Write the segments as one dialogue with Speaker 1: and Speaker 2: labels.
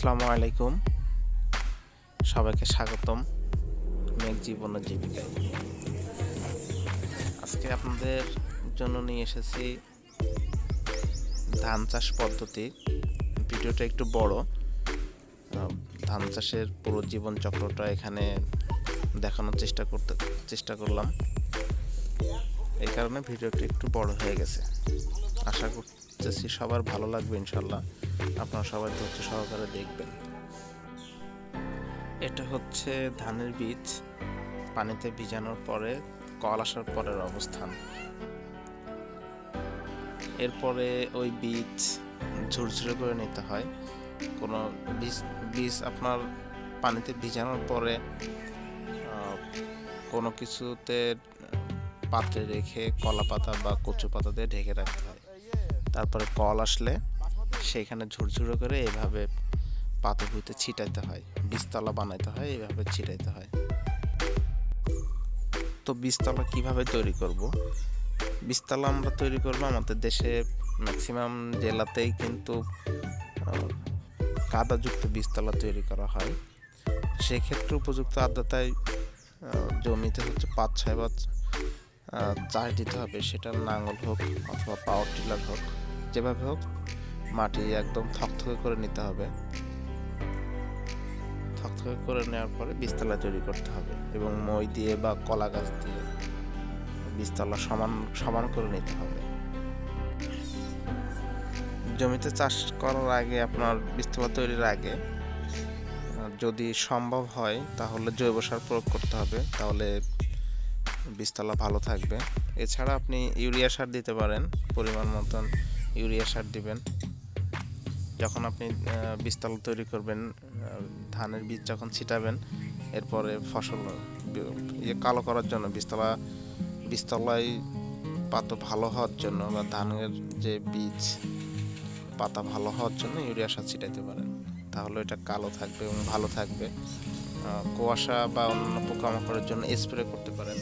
Speaker 1: আসসালামু আলাইকুম, সবাইকে স্বাগতম মেঘ জীবন ও জীবিকায়। আজকে আপনাদের জন্য নিয়ে এসেছি ধান চাষ পদ্ধতি। ভিডিওটা একটু বড়, ধান চাষের পুরো জীবন চক্রটা এখানে দেখানোর চেষ্টা করলাম। এই কারণে ভিডিওটা একটু বড় হয়ে গেছে। আশা করতেছি সবার ভালো লাগবে ইনশাল্লাহ। আপনারা সবাই ধৈর্য সহকারে দেখবেন। এটা হচ্ছে ধানের বীজ পানিতে ভিজানোর পরে কল আসার পরের অবস্থান। এরপরে ওই বীজ ঝুরঝুরে করে নিতে হয়। কোনো বীজ আপনার পানিতে ভিজানোর পরে কোনো কিছুতে পাত্রে রেখে কলা পাতা বা কচু পাতা দিয়ে ঢেকে রাখতে হয়। তারপরে কল আসলে সেইখানে ঝুরঝুরে করে এইভাবে পাতাগুলোতে ছিটাইতে হয়, বীজতলা বানাইতে হয়, এইভাবে ছিটাইতে হয়। তো বীজতলা কিভাবে তৈরি করব? বীজতলা আমরা তৈরি করব আমাদের দেশে ম্যাক্সিমাম জেলাতেই কিন্তু কাদাযুক্ত বীজতলা তৈরি করা হয়। সেক্ষেত্রে উপযুক্ত আর্দ্রতায় জমিতে হচ্ছে 5-6 বার চাষ দিতে হবে। সেটা নাঙল হোক অথবা পাওয়ার টিলার হোক, যেভাবে হোক মাটি একদম থকথকে করে নিতে হবে। থকথকে করে নেওয়ার পরে বীজতলা তৈরি করতে হবে এবং মই দিয়ে বা কলা গাছ দিয়ে বীজতলা সমান করে নিতে হবে। জমিতে চাষ করার আগে আপনার বীজতলা তৈরির আগে যদি সম্ভব হয় তাহলে জৈব সার প্রয়োগ করতে হবে, তাহলে বীজতলা ভালো থাকবে। এছাড়া আপনি ইউরিয়া সার দিতে পারেন, পরিমাণ মতন ইউরিয়া সার দিবেন। যখন আপনি বীজতলা তৈরি করবেন, ধানের বীজ যখন ছিটাবেন, এরপরে ফসল কালো করার জন্য বীজতলায় পাতা ভালো হওয়ার জন্য বা ধানের যে বীজ পাতা ভালো হওয়ার জন্য ইউরিয়া সার ছিটাইতে পারেন, তাহলে এটা কালো থাকবে এবং ভালো থাকবে। কুয়াশা বা অন্যান্য পোকামাকড়ের জন্য স্প্রে করতে পারেন।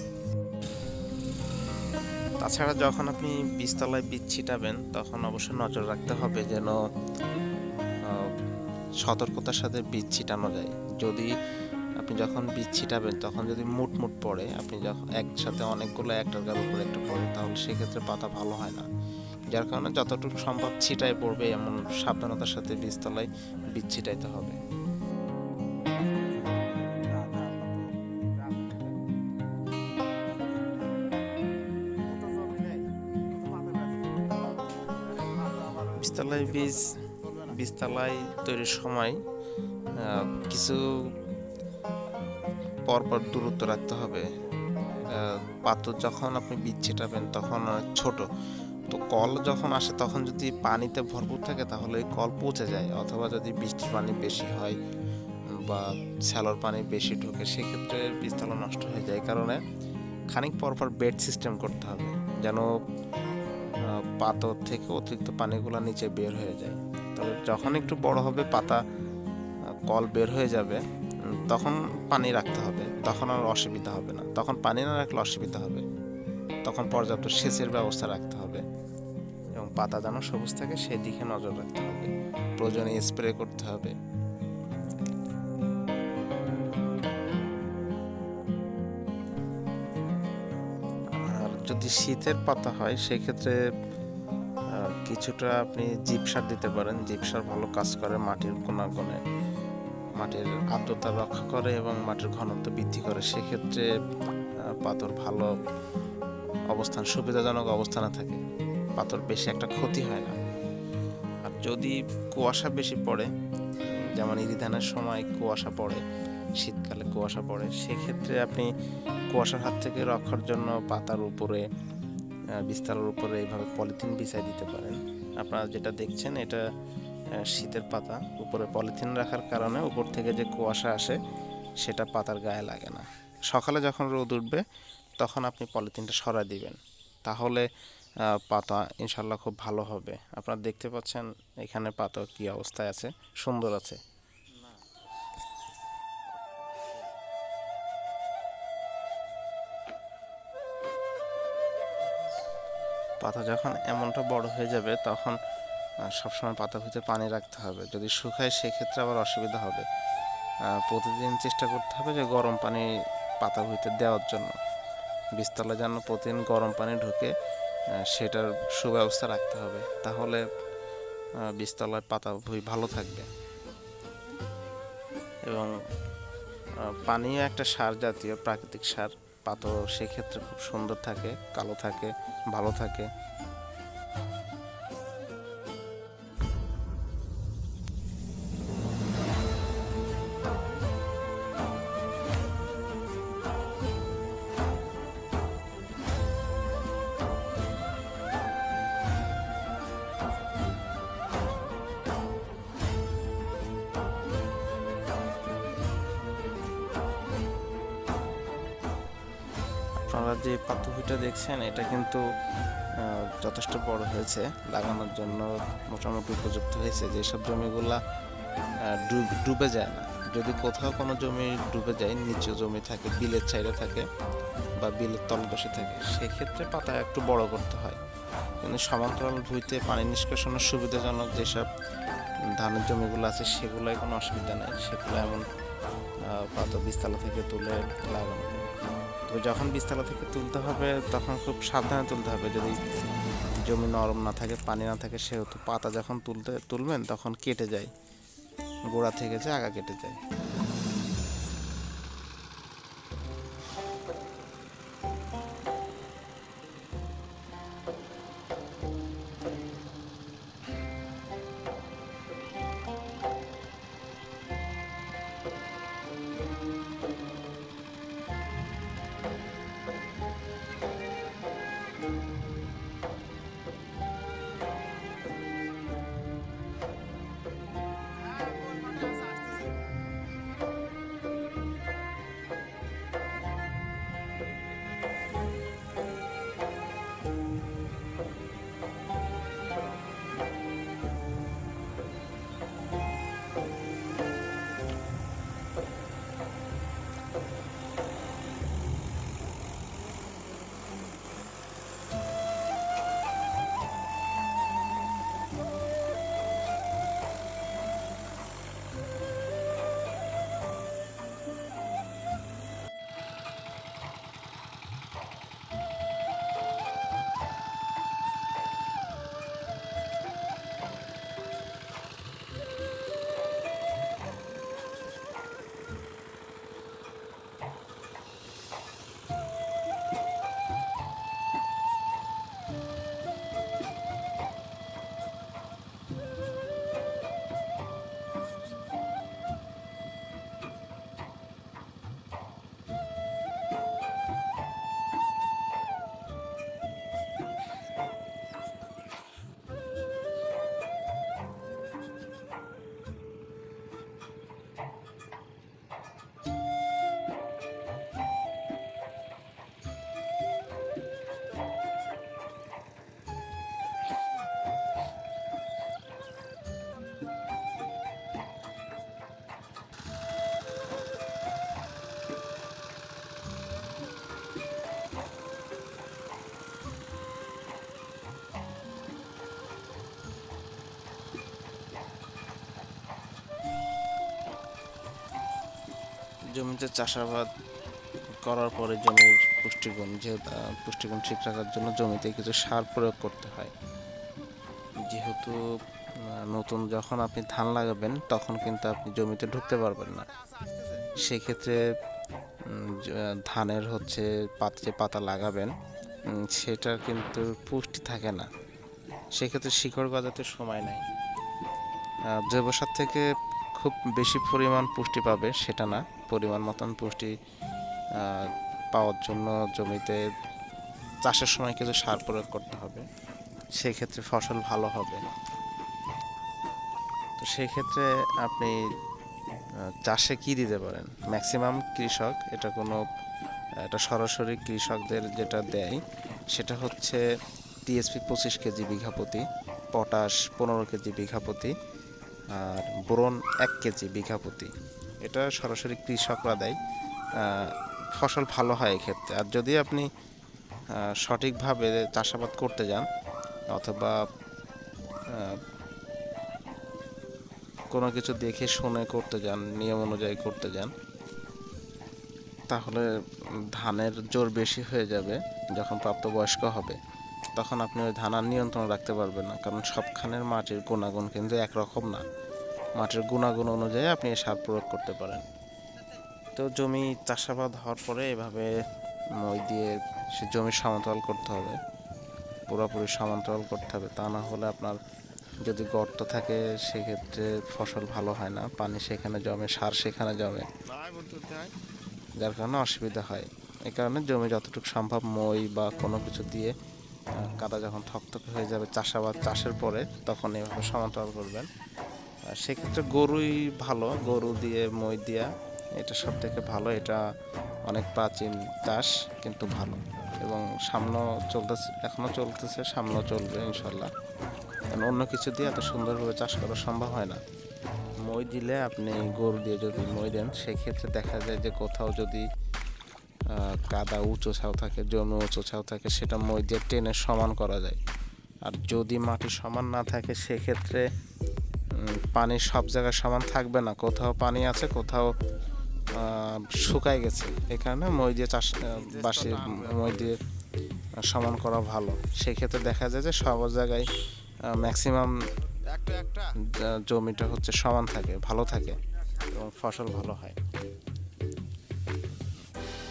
Speaker 1: তাছাড়া যখন আপনি বীজতলায় বীজ ছিটাবেন তখন অবশ্যই নজর রাখতে হবে যেন সতর্কতার সাথে বীজ ছিটানো যায়। যদি আপনি যখন বীজ ছিটাবেন তখন যদি মুট পড়ে, আপনি যখন একসাথে অনেকগুলো একটার গার উপরে একটা পড়ে, তাহলে সেক্ষেত্রে পাতা ভালো হয় না। যার কারণে যতটুকু সম্ভব ছিটাই পড়বে এমন সাবধানতার সাথে বীজতলায় বীজ ছিটাইতে হবে। বীজতলায় তৈরির সময় কিছু পরপর দূরত্ব রাখতে হবে। পাথর যখন আপনি বীজ ছিটাবেন তখন ছোট, তো কল যখন আসে তখন যদি পানিতে ভরপুর থাকে তাহলে ওই কল পচে যায়, অথবা যদি বৃষ্টির পানি বেশি হয় বা শ্যালোর পানি বেশি ঢোকে সেক্ষেত্রে বীজতলা নষ্ট হয়ে যায়। এই কারণে খানিক পরপর বেড সিস্টেম করতে হবে যেন পাথর থেকে অতিরিক্ত পানিগুলো নিচে বের হয়ে যায়। তবে যখন একটু বড় হবে পাতা কল বের হয়ে যাবে তখন পানি রাখতে হবে, তখন আর অসুবিধা হবে না। তখন পানি না রাখলে অসুবিধা হবে, তখন পর্যাপ্ত সেচের ব্যবস্থা রাখতে হবে এবং পাতা যেন সবুজ থাকে সেই দিকে নজর রাখতে হবে, প্রয়োজনে স্প্রে করতে হবে। আর যদি শীতের পাতা হয় সেক্ষেত্রে কিছুটা আপনি জিপ সার দিতে পারেন। জিপ সার ভালো কাজ করে, মাটির গুণাগুণে মাটির আর্দ্রতা রক্ষা করে এবং মাটির ঘনত্ব বৃদ্ধি করে। সেক্ষেত্রে পাতার ভালো সুবিধাজনক অবস্থানে থাকে, পাতার বেশি একটা ক্ষতি হয় না। আর যদি কুয়াশা বেশি পড়ে, যেমন ইরি ধানের সময় কুয়াশা পড়ে, শীতকালে কুয়াশা পড়ে, সেক্ষেত্রে আপনি কুয়াশার হাত থেকে রক্ষার জন্য পাতার উপরে বীজতলার উপরে এইভাবে পলিথিন বিছাই দিতে পারেন। আপনারা যেটা দেখছেন এটা শীতের পাতা, উপরে পলিথিন রাখার কারণে উপর থেকে যে কুয়াশা আসে সেটা পাতার গায়ে লাগে না। সকালে যখন রোদ উঠবে তখন আপনি পলিথিনটা সরাই দিবেন, তাহলে পাতা ইনশাল্লাহ খুব ভালো হবে। আপনারা দেখতে পাচ্ছেন এখানে পাতা কি অবস্থায় আছে, সুন্দর আছে। পাতা যখন এমনটা বড় হয়ে যাবে তখন সবসময় পাতার ভিতরে পানি রাখতে হবে। যদি শুকায় সেক্ষেত্রে আবার অসুবিধা হবে। প্রতিদিন চেষ্টা করতে হবে যে গরম পানি পাতার ভিতরে দেওয়ার জন্য। বীজতলায় যেন প্রতিদিন গরম পানি ঢোকে সেটার সুব্যবস্থা রাখতে হবে, তাহলে বীজতলায় পাতা ভালো থাকবে। এবং পানিও একটা সার জাতীয় প্রাকৃতিক সার, পাতা সেক্ষেত্রে খুব সুন্দর থাকে, কালো থাকে, ভালো থাকে। আপনারা যে পাতাভিটা দেখছেন এটা কিন্তু যথেষ্ট বড় হয়েছে, লাগানোর জন্য মোটামুটি উপযুক্ত হয়েছে। যেসব জমিগুলা ডুবে যায় না, যদি কোথাও কোনো জমি ডুবে যায়, নিচু জমি থাকে, বিলের সাইডে থাকে বা বিলের তলদেশে থাকে, সেক্ষেত্রে পাতা একটু বড় করতে হয়। কিন্তু সমান্তরাল ভূমিতে পানি নিষ্কাশনের সুবিধাজনক যেসব ধানের জমিগুলো আছে সেগুলোয় কোনো অসুবিধা নেই, সেগুলো এমন পাতা বীজতলা থেকে তুলে লাগানো যায়। তো যখন বীজতলা থেকে তুলতে হবে তখন খুব সাবধানে তুলতে হবে। যদি জমি নরম না থাকে, পানি না থাকে, সেহেতু পাতা যখন তুলবেন তখন কেটে যায়, গোড়া থেকে যে আগা কেটে যায়। জমিতে চাষাবাদ করার পরে জমির পুষ্টিগুণ ঠিক রাখার জন্য জমিতে কিছু সার প্রয়োগ করতে হয়। যেহেতু নতুন যখন আপনি ধান লাগাবেন তখন কিন্তু আপনি জমিতে ঢুকতে পারবেন না, সেক্ষেত্রে ধানের যে পাতা লাগাবেন সেটার কিন্তু পুষ্টি থাকে না, সেক্ষেত্রে শিকড় গজাতে সময় নেয়। জৈব সার থেকে খুব বেশি পরিমাণ পুষ্টি পাবে সেটা না, পরিমাণ মতন পুষ্টি পাওয়ার জন্য জমিতে চাষের সময় কিছু সার প্রয়োগ করতে হবে, সেক্ষেত্রে ফসল ভালো হবে। তো সেক্ষেত্রে আপনি চাষে কি দিতে পারেন? ম্যাক্সিমাম কৃষক এটা সরাসরি কৃষকদের যেটা দেয় সেটা হচ্ছে টিএসপি 25 কেজি বিঘা প্রতি, পটাশ 15 কেজি বিঘা প্রতি, আর বোরন 1 কেজি বিঘা প্রতি। এটা সরাসরি কৃষকরা দেয়, ফসল ভালো হয় এক্ষেত্রে। আর যদি আপনি সঠিকভাবে চাষাবাদ করতে যান অথবা কোনো কিছু দেখে শুনে করতে যান, নিয়ম অনুযায়ী করতে যান, তাহলে ধানের জোর বেশি হয়ে যাবে। যখন প্রাপ্তবয়স্ক হবে তখন আপনি ওই ধান আর নিয়ন্ত্রণ রাখতে পারবেন না, কারণ সবখানের মাটির গুণাগুণ কিন্তু একরকম না। মাটির গুণাগুণ অনুযায়ী আপনি সার প্রয়োগ করতে পারেন। তো জমি চাষাবাদ হওয়ার পরে এভাবে মই দিয়ে সে জমি সমতল করতে হবে, পুরোপুরি সমান্তরাল করতে হবে। তা না হলে আপনার যদি গর্ত থাকে সেক্ষেত্রে ফসল ভালো হয় না, পানি সেখানে জমে, সার সেখানে জমে, যার কারণে অসুবিধা হয়। এই কারণে জমি যতটুকু সম্ভব মই বা কোনো কিছু দিয়ে কাদা যখন থকথকে হয়ে যাবে চাষাবাদ চাষের পরে, তখন এভাবে সমান্তরাল করবেন। সেক্ষেত্রে গরুই ভালো, গরু দিয়ে মই দিয়া এটা সব থেকে ভালো। এটা অনেক প্রাচীন চাষ, কিন্তু ভালো, এবং সামনেও চলতেছে, এখনও চলতেছে, সামনেও চলবে ইনশাল্লাহ। কারণ অন্য কিছু দিয়ে এত সুন্দরভাবে চাষ করা সম্ভব হয় না। মই দিলে আপনি গরু দিয়ে যদি মই দেন, সেক্ষেত্রে দেখা যায় যে কোথাও যদি কাদা উঁচু ছাও থাকে, জমি উঁচু ছাও থাকে, সেটা মই দিয়ে টেনে সমান করা যায়। আর যদি মাটি সমান না থাকে সেক্ষেত্রে পানি সব জায়গায় সমান থাকবে না, কোথাও পানি আছে, কোথাও শুকায় গেছে। এই কারণে মই দিয়ে বাসি মই দিয়ে সমান করা ভালো। সেক্ষেত্রে দেখা যায় যে সব জায়গায় ম্যাক্সিমাম জমিটা হচ্ছে সমান থাকে, ভালো থাকে, এবং ফসল ভালো হয়।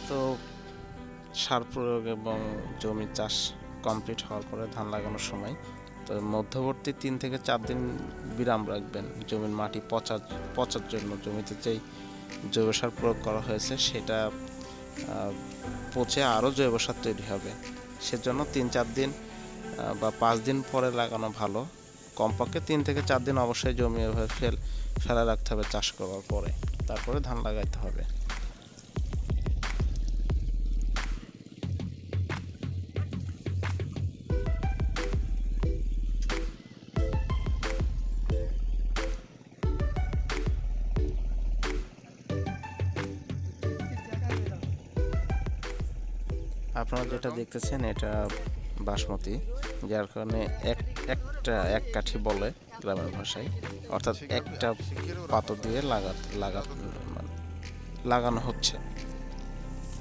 Speaker 1: তো সার প্রয়োগ এবং জমি চাষ কমপ্লিট হওয়ার পরে ধান লাগানোর সময় তো মধ্যবর্তী 3 থেকে 4 দিন বিরাম রাখবেন জমির মাটি পচার জন্য। জমিতে যেই জৈব সার প্রয়োগ করা হয়েছে সেটা পচে আরও জৈব সার তৈরি হবে। সেজন্য 3-4 দিন বা 5 দিন পরে লাগানো ভালো। কমপক্ষে 3 থেকে 4 দিন অবশ্যই জমি এভাবে ফেলা রাখতে হবে চাষ করার পরে, তারপরে ধান লাগাইতে হবে। আপনারা যেটা দেখতেছেন এটা বাসমতি, যার কারণে এক কাঠি বলে গ্রামের ভাষায়, অর্থাৎ একটা পাতা দিয়ে লাগানো হচ্ছে।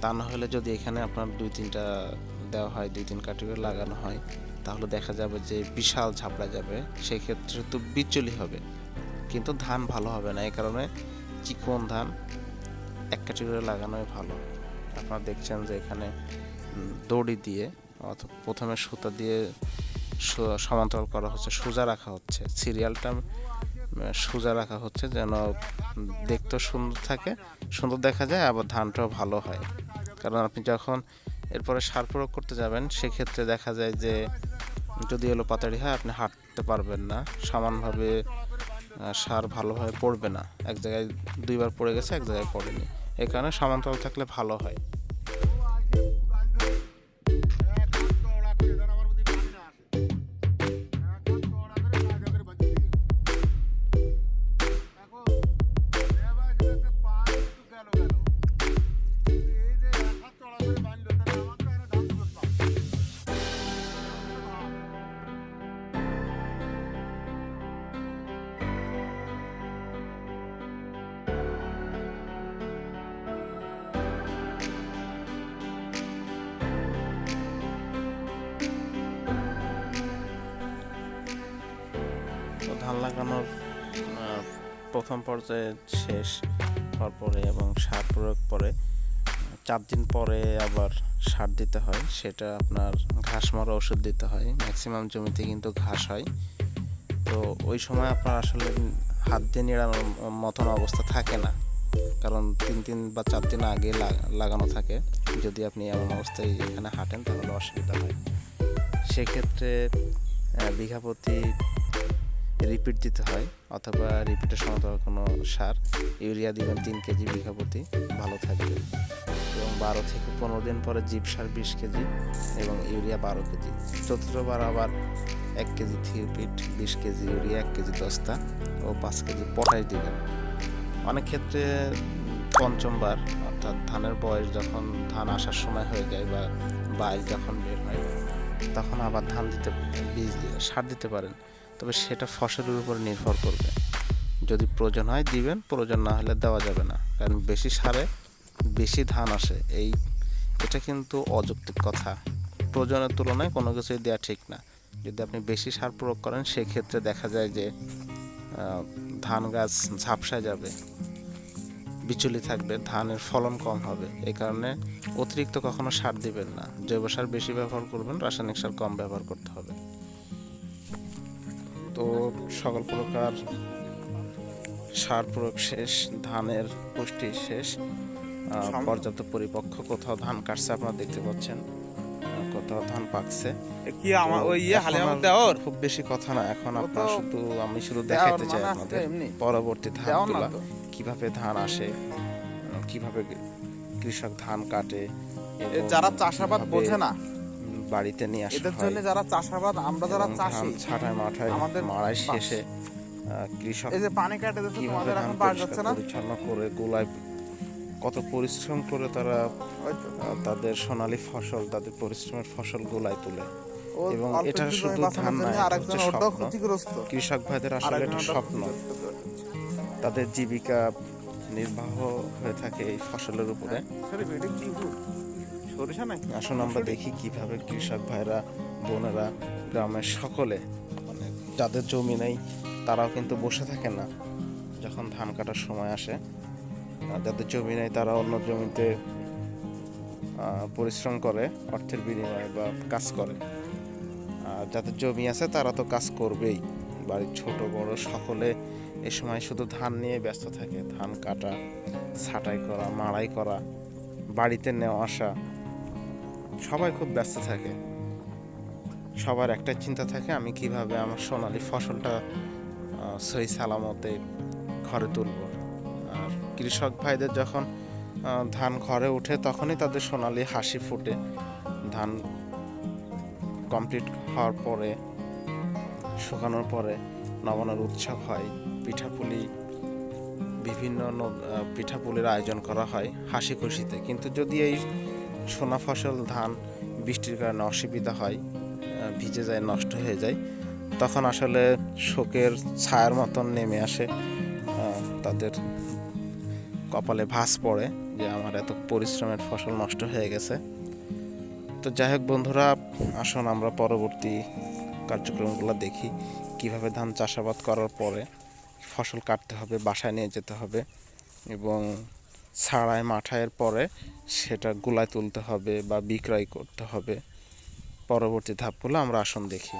Speaker 1: তা না হলে যদি এখানে আপনার 2-3টা দেওয়া হয়, 2-3 কাঠি করে লাগানো হয়, তাহলে দেখা যাবে যে বিশাল ঝাপড়া যাবে। সেই ক্ষেত্রে তো বিচুলি হবে, কিন্তু ধান ভালো হবে না। এই কারণে চিকন ধান এক কাঠি করে লাগানোই ভালো। আপনারা দেখছেন যে এখানে দড়ি দিয়ে অথবা প্রথমে সুতা দিয়ে সমান্তরাল করা হচ্ছে, সোজা রাখা হচ্ছে, সিরিয়ালটা সোজা রাখা হচ্ছে যেন দেখতে সুন্দর দেখা যায়, আবার ধানটাও ভালো হয়। কারণ আপনি যখন এরপরে সার প্রয়োগ করতে যাবেন সেক্ষেত্রে দেখা যায় যে যদি এলোপাতাড়ি হয় আপনি হাঁটতে পারবেন না, সমানভাবে সার ভালোভাবে পড়বে না। এক জায়গায় 2বার পড়ে গেছে, এক জায়গায় পড়েনি। এই কারণে সমান্তরাল থাকলে ভালো হয়। ধান লাগানোর প্রথম পর্যায়ে শেষ হওয়ার পরে এবং সার প্রয়োগ পরে 4 দিন পরে আবার সার দিতে হয়। সেটা আপনার ঘাস মারা ওষুধ দিতে হয়। ম্যাক্সিমাম জমিতে কিন্তু ঘাস হয়, তো ওই সময় আপনার আসলে হাত দিয়ে নিড়ানোর মতন অবস্থা থাকে না, কারণ 3 বা 4 দিন আগে লাগানো থাকে। যদি আপনি এমন অবস্থায় এখানে হাঁটেন তাহলে অসুবিধা হয়। সেক্ষেত্রে বিঘা প্রতি রিপিট দিতে হয়, অথবা রিপিটের সমান্তরাল কোনো সার ইউরিয়া দিবেন 3 কেজি বিঘা প্রতি, ভালো থাকবে। এবং 12 থেকে 15 দিন পরে জিপ সার 20 কেজি এবং ইউরিয়া 12 কেজি। চতুর্থবার আবার 1 কেজি থিওপিট, 20 কেজি ইউরিয়া, 1 কেজি দস্তা ও 5 কেজি পটাশ দিবেন। অনেক ক্ষেত্রে পঞ্চমবার, অর্থাৎ ধানের বয়স যখন ধান আসার সময় হয়ে যায় বা বাইল যখন বের হয়, তখন আবার সার দিতে পারেন। তবে সেটা ফসলের উপর নির্ভর করবে। যদি প্রয়োজন হয় দিবেন, প্রয়োজন না হলে দেওয়া যাবে না, কারণ বেশি সারে বেশি ধান আসে এটা কিন্তু অযৌক্তিক কথা। প্রয়োজনের তুলনায় কোনো কিছুই দেওয়া ঠিক না। যদি আপনি বেশি সার প্রয়োগ করেন সেক্ষেত্রে দেখা যায় যে ধান গাছ ঝাপসায় যাবে, বিচুলি থাকবে, ধানের ফলন কম হবে। এই কারণে অতিরিক্ত কখনো সার দিবেন না, জৈব সার বেশি ব্যবহার করবেন, রাসায়নিক সার কম ব্যবহার করতে হবে। তো সকল প্রকার সার প্রয়োগ শেষ, ধানের পুষ্টি শেষ, পর্যাপ্ত পরিপক্ক, কোথাও ধান কাটছে আপনারা দেখতে পাচ্ছেন, কোথাও ধান পাকছে।
Speaker 2: কি আমার ওই হালের মধ্যে ওর
Speaker 1: খুব বেশি কথা না, এখন আপনারা আমি শুধু দেখাতে চাই আপনাদের পরবর্তী ধানগুলা কিভাবে ধান আসে, কিভাবে কৃষক ধান কাটে,
Speaker 2: যারা চাষাবাদ বোঝে না
Speaker 1: বাড়িতে নিয়ে আসে,
Speaker 2: এদের জন্য যারা চাষাবাদ, আমরা যারা চাষি,
Speaker 1: ছাঁটাই মাঠায়
Speaker 2: আমাদের
Speaker 1: মাড়াই শেষে কৃষক
Speaker 2: এই যে পানি কাটে দিতে তোমাদের এখন পাওয়া যাচ্ছে না,
Speaker 1: পরিচ্ছন্ন করে গোলায় কত পরিশ্রম করে তারা তাদের সোনালী ফসল, তাদের পরিশ্রমের ফসল গোলায় তুলে। এবং এটা শুধু ধান না, কৃষক ভাইদের আসলে এটা স্বপ্ন, তাদের জীবিকা নির্বাহ হয়ে থাকে এই ফসলের উপরে। আসুন আমরা দেখি কিভাবে কৃষক ভাইরা, বোনেরা, গ্রামের সকলে, মানে যাদের জমি নেই তারাও কিন্তু বসে থাকে না যখন ধান কাটার সময় আসে। যাদের জমি নেই তারা অন্য জমিতে পরিশ্রম করে অর্থের বিনিময়ে বা কাজ করে। আর যাদের জমি আছে তারা তো কাজ করবেই, বাড়ির ছোট বড় সকলে এ সময় শুধু ধান নিয়ে ব্যস্ত থাকে। ধান কাটা, ছাঁটাই করা, মাড়াই করা, বাড়িতে নেওয়া আসা, সবাই খুব ব্যস্ত থাকে। সবার একটা চিন্তা থাকে, আমি কিভাবে আমার সোনালী ফসলটা সহি সালামতে ঘরে তুলব। আর কৃষক ভাইদের যখন ধান ঘরে ওঠে তখনই তাদের সোনালী হাসি ফোটে। ধান কমপ্লিট হওয়ার পরে, শুকানোর পরে নবান্নের উৎসব হয়, পিঠাপুলি, বিভিন্ন পিঠাপুলির আয়োজন করা হয় হাসি খুশিতে। কিন্তু যদি এই সোনা ফসল ধান বৃষ্টির কারণে অসুবিধা হয়, ভিজে যায়, নষ্ট হয়ে যায়, তখন আসলে শোকের ছায়ার মতন নেমে আসে তাদের কপালে, ভাঁজ পড়ে যে আমার এত পরিশ্রমের ফসল নষ্ট হয়ে গেছে। তো যাই হোক বন্ধুরা, আসুন আমরা পরবর্তী কার্যক্রমগুলো দেখি কিভাবে ধান চাষাবাদ করার পরে ফসল কাটতে হবে, বাসায় নিয়ে যেতে হবে, এবং ছাড়াই মাঠাইয়ের পরে সেটা গোলায় তুলতে হবে বা বিক্রয় করতে হবে। পরবর্তী ধাপগুলো আমরা আসুন দেখি।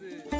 Speaker 2: আছে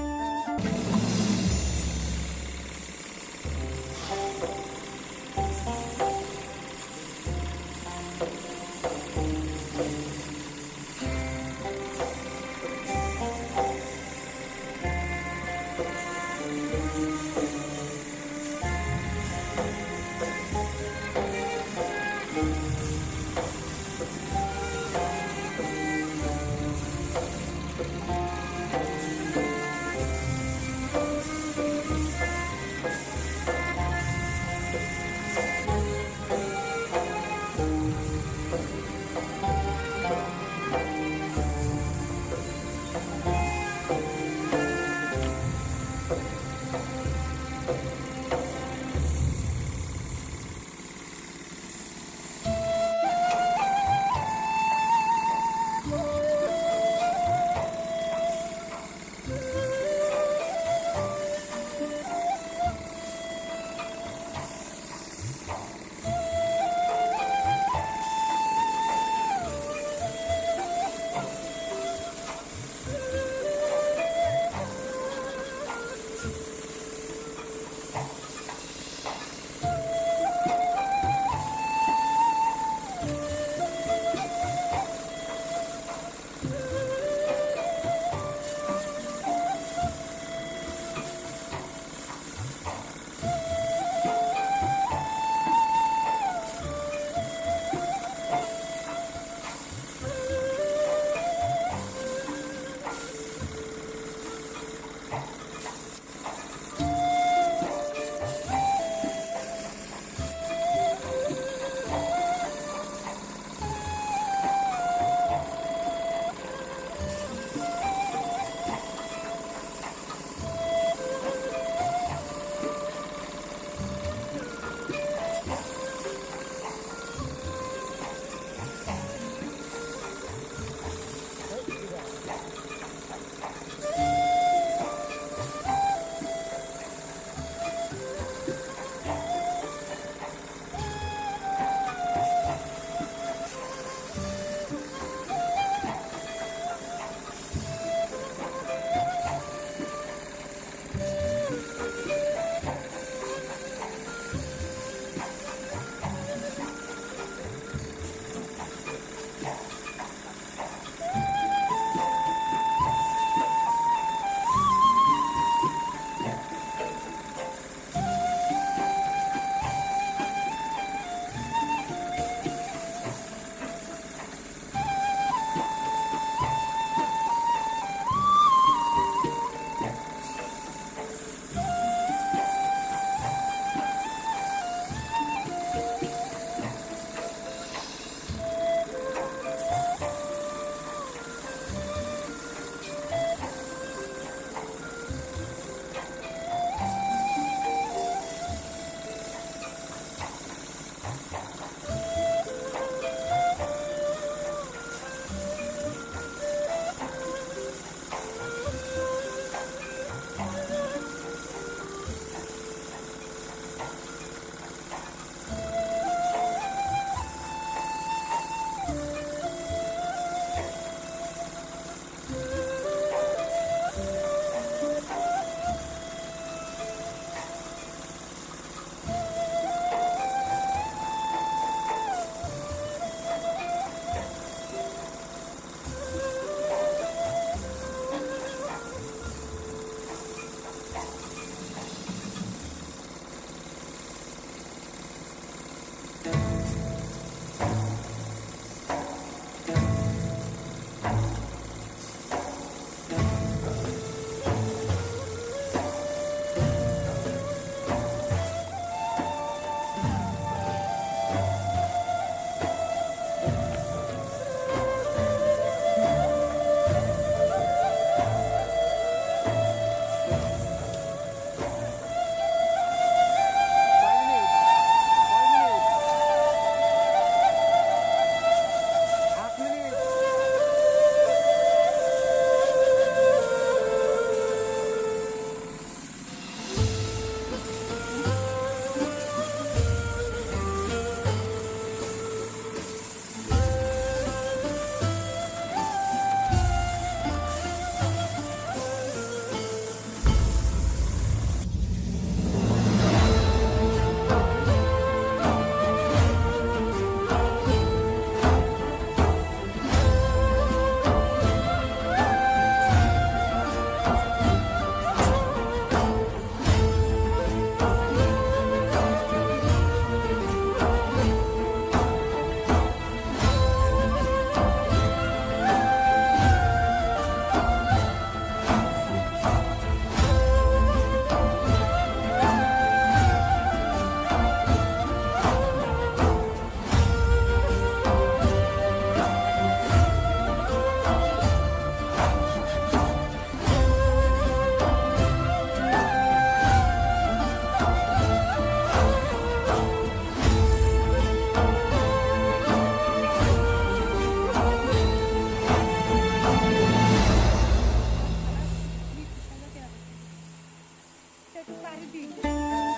Speaker 3: একটু চারিদিক